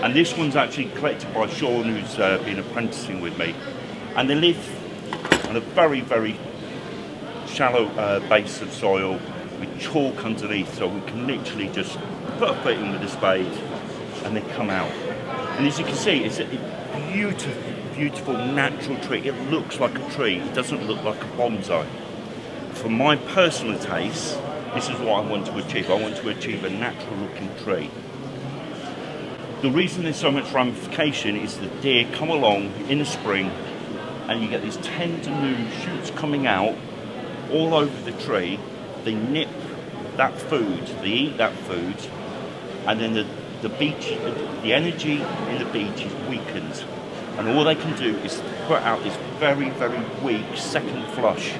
And this one's actually collected by Sean, who's been apprenticing with me. And they live on a very, very shallow base of soil with chalk underneath, so we can literally just put a foot in with a spade and they come out. And as you can see, it's a beautiful, beautiful natural tree. It looks like a tree, it doesn't look like a bonsai. For my personal taste, this is what I want to achieve. I want to achieve a natural looking tree. The reason there's so much ramification is the deer come along in the spring and you get these tender new shoots coming out all over the tree. They nip that food, they eat that food, and then the energy in the beech is weakened. And all they can do is put out this very, very weak second flush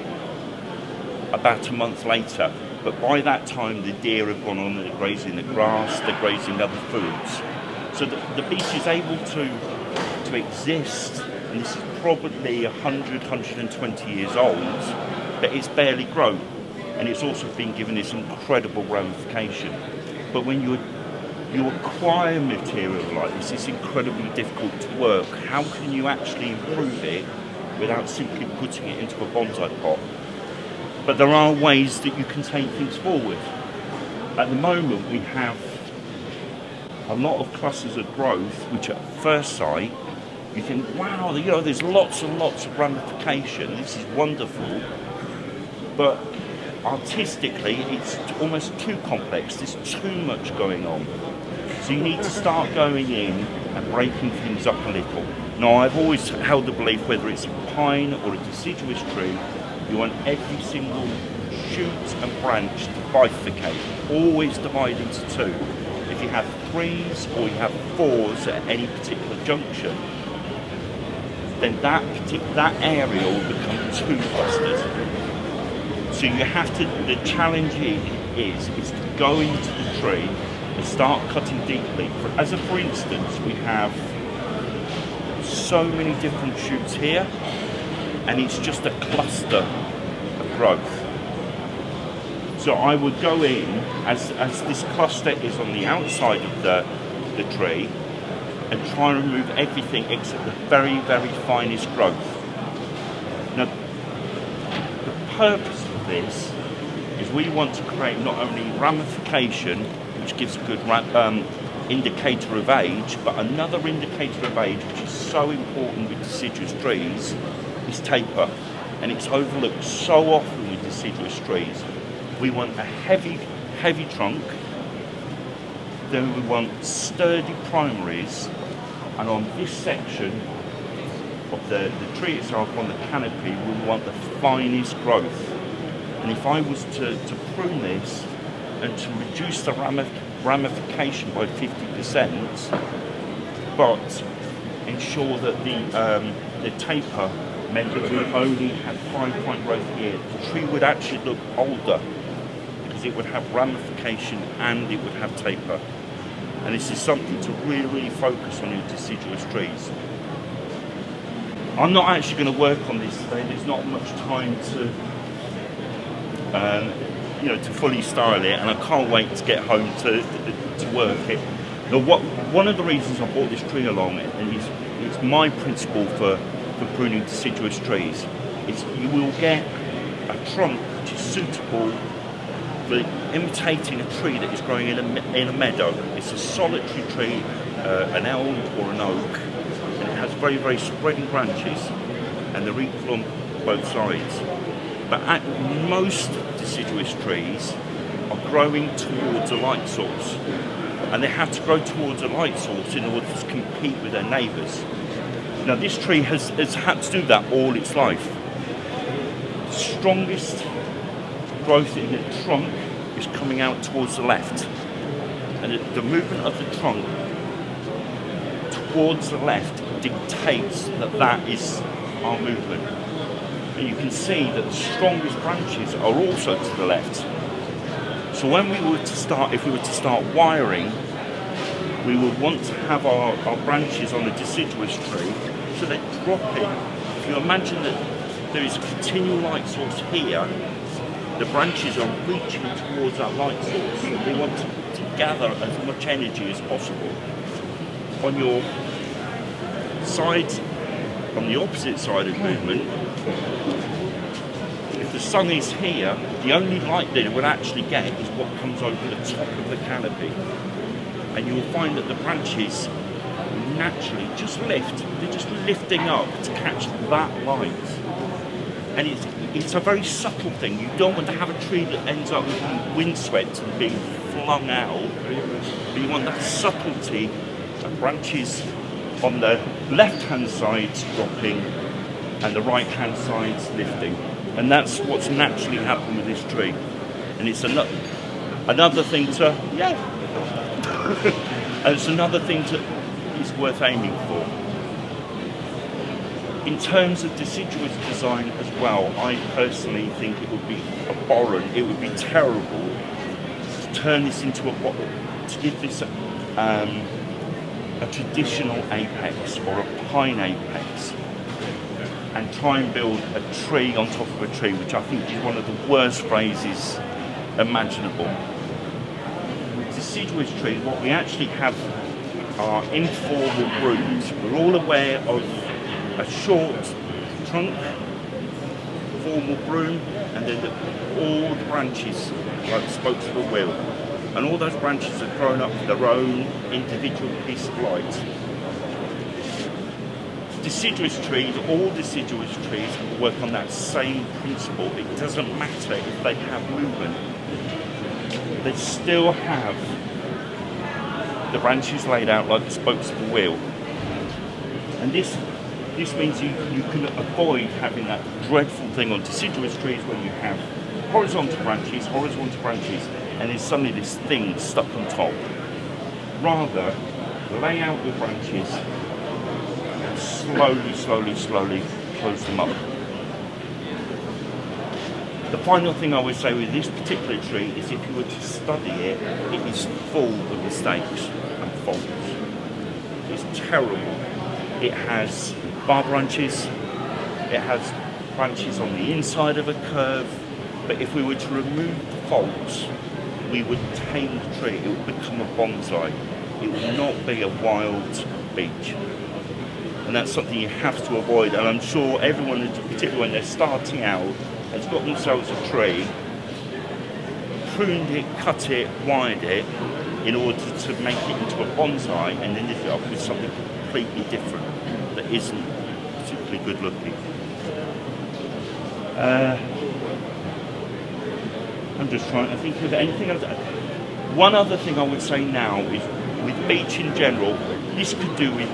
about a month later. But by that time, the deer have gone on and they're grazing the grass, they're grazing other foods. So the beech is able to exist, and this is probably 100, 120 years old, but it's barely grown. And it's also been given this incredible ramification. But when you acquire material like this, it's incredibly difficult to work. How can you actually improve it without simply putting it into a bonsai pot? But there are ways that you can take things forward. At the moment, we have a lot of clusters of growth, which at first sight, you think, wow, there's lots and lots of ramification. This is wonderful. But artistically, it's almost too complex. There's too much going on. So you need to start going in and breaking things up a little. Now, I've always held the belief, whether it's a pine or a deciduous tree, you want every single shoot and branch to bifurcate, always divide into two. If you have threes or you have fours at any particular junction, then that area will become two clusters. So you have to, the challenge is to go into the tree and start cutting deeply. For instance, we have so many different shoots here, and it's just a cluster of growth. So I would go in, as this cluster is on the outside of the tree, and try and remove everything except the very, very finest growth. Now, the purpose of this is we want to create not only ramification, which gives a good indicator of age, but another indicator of age, which is so important with deciduous trees, is taper. And it's overlooked so often with deciduous trees. We want a heavy, heavy trunk, then we want sturdy primaries, and on this section of the tree itself, on the canopy, we want the finest growth. And if I was to prune this and to reduce the ramification by 50%, but ensure that the taper meant that we only had 5 point growth here, the tree would actually look older because it would have ramification and it would have taper. And this is something to really, really focus on in deciduous trees. I'm not actually going to work on this today. There's not much time to fully style it, and I can't wait to get home to work it. Now, one of the reasons I brought this tree along, and it's my principle for pruning deciduous trees, is you will get a trunk which is suitable for imitating a tree that is growing in a meadow. It's a solitary tree, an elm or an oak, and it has very, very spreading branches, and they're equal on both sides. But most deciduous trees are growing towards a light source, and they have to grow towards a light source in order to compete with their neighbours. Now, this tree has had to do that all its life. The strongest growth in the trunk is coming out towards the left, and the movement of the trunk towards the left dictates that is our movement. And you can see that the strongest branches are also to the left. So when we were to start, if we were to start wiring, we would want to have our branches on a deciduous tree so they're dropping. If you imagine that there is a continual light source here, the branches are reaching towards that light source. They want to gather as much energy as possible. on your side, on the opposite side of movement, if the sun is here, the only light that it will actually get is what comes over the top of the canopy. And you will find that the branches naturally just lift. They're just lifting up to catch that light. And it's a very subtle thing. You don't want to have a tree that ends up being windswept and being flung out. But you want that subtlety of branches on the left-hand side dropping and the right-hand side lifting. And that's what's naturally happened with this tree. And it's another thing to, and it's another thing to is worth aiming for. In terms of deciduous design as well, I personally think it would be abhorrent, it would be terrible to turn this into to give this a traditional apex or a pine apex and try and build a tree on top of a tree, which I think is one of the worst phrases imaginable. With deciduous trees, what we actually have are informal brooms. We're all aware of a short trunk, formal broom, and then all the branches like the spokes of a wheel. And all those branches are thrown up for their own individual piece of light. Deciduous trees, all deciduous trees work on that same principle. It doesn't matter if they have movement. They still have the branches laid out like the spokes of a wheel. And this means you can avoid having that dreadful thing on deciduous trees where you have horizontal branches, and then suddenly this thing stuck on top. Rather, lay out your branches and slowly close them up. The final thing I would say with this particular tree is if you were to study it, it is full of mistakes and faults. It's terrible. It has bar branches, it has branches on the inside of a curve, but if we were to remove the faults, we would tame the tree. It would become a bonsai. It would not be a wild beech. And that's something you have to avoid. And I'm sure everyone, particularly when they're starting out, has got themselves a tree, pruned it, cut it, wired it, in order to make it into a bonsai, and then ended up with something completely different that isn't particularly good looking. I'm just trying to think of anything else. One other thing I would say now is with beech in general, this could do with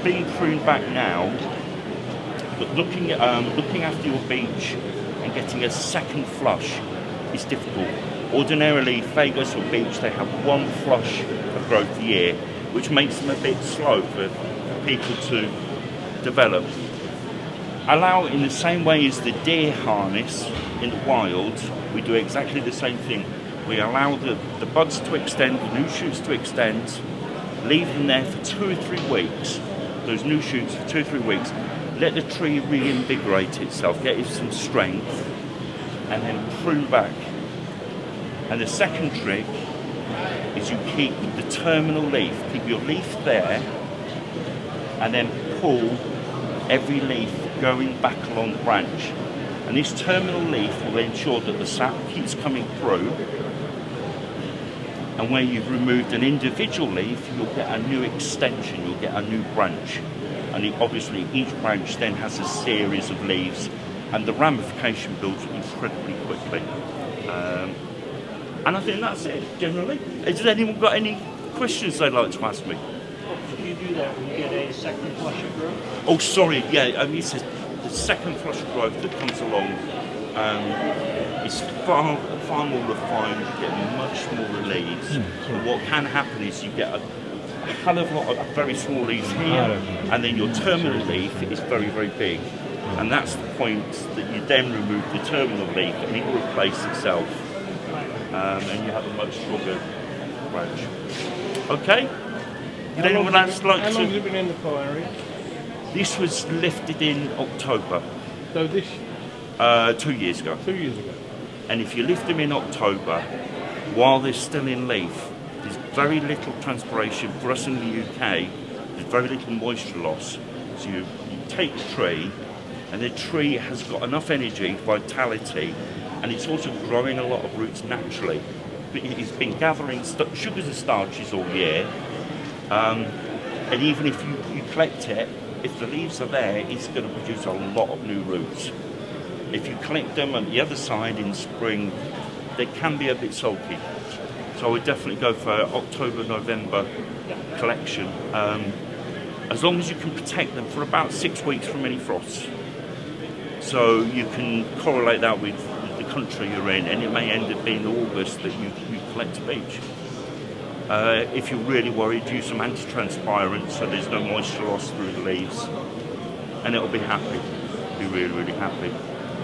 being pruned back now, but looking after your beech and getting a second flush is difficult. Ordinarily, fagus or beech, they have one flush of growth a year, which makes them a bit slow for people to develop. Allow it in the same way as the deer harness in the wild, we do exactly the same thing. We allow the buds to extend, the new shoots to extend, leave them there for 2 or 3 weeks, those new shoots for 2 or 3 weeks, let the tree reinvigorate itself, get it some strength, and then prune back. And the second trick is you keep the terminal leaf, keep your leaf there, and then pull every leaf going back along the branch. And this terminal leaf will ensure that the sap keeps coming through, and where you've removed an individual leaf, you'll get a new extension, you'll get a new branch. And obviously each branch then has a series of leaves, and the ramification builds incredibly quickly. And I think that's it, generally. Has anyone got any questions they'd like to ask me? If you do that, you get a second flush of growth? Oh, sorry, yeah, it says the second flush of growth that comes along is far more refined, you get much more leaves. And what can happen is you get a hell of a lot of very small leaves here, and then your terminal leaf is very, very big. And that's the point that you then remove the terminal leaf and it will replace itself. And you have a much stronger branch. Okay? Would anyone else like to? How long has it been in the pole area? This was lifted in October. So this 2 years ago. 2 years ago. And if you lift them in October, while they're still in leaf, there's very little transpiration for us in the UK. There's very little moisture loss. So you take the tree, and the tree has got enough energy, vitality, and it's also growing a lot of roots naturally. It's been gathering sugars and starches all year, and even if you collect it, if the leaves are there, it's going to produce a lot of new roots. If you collect them on the other side in spring, they can be a bit sulky. So I would definitely go for October, November collection, as long as you can protect them for about 6 weeks from any frosts. So you can correlate that with the country you're in, and it may end up being August that you collect a peach. If you're really worried, use some anti-transpirant so there's no moisture loss through the leaves, and it'll be happy, be really, really happy.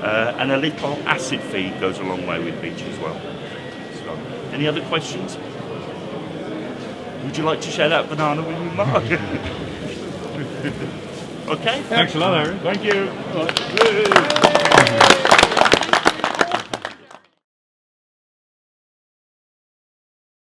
And a little acid feed goes a long way with peach as well. So, any other questions? Would you like to share that banana with me, Mark? Okay. Thanks a lot, Harry. Thank you.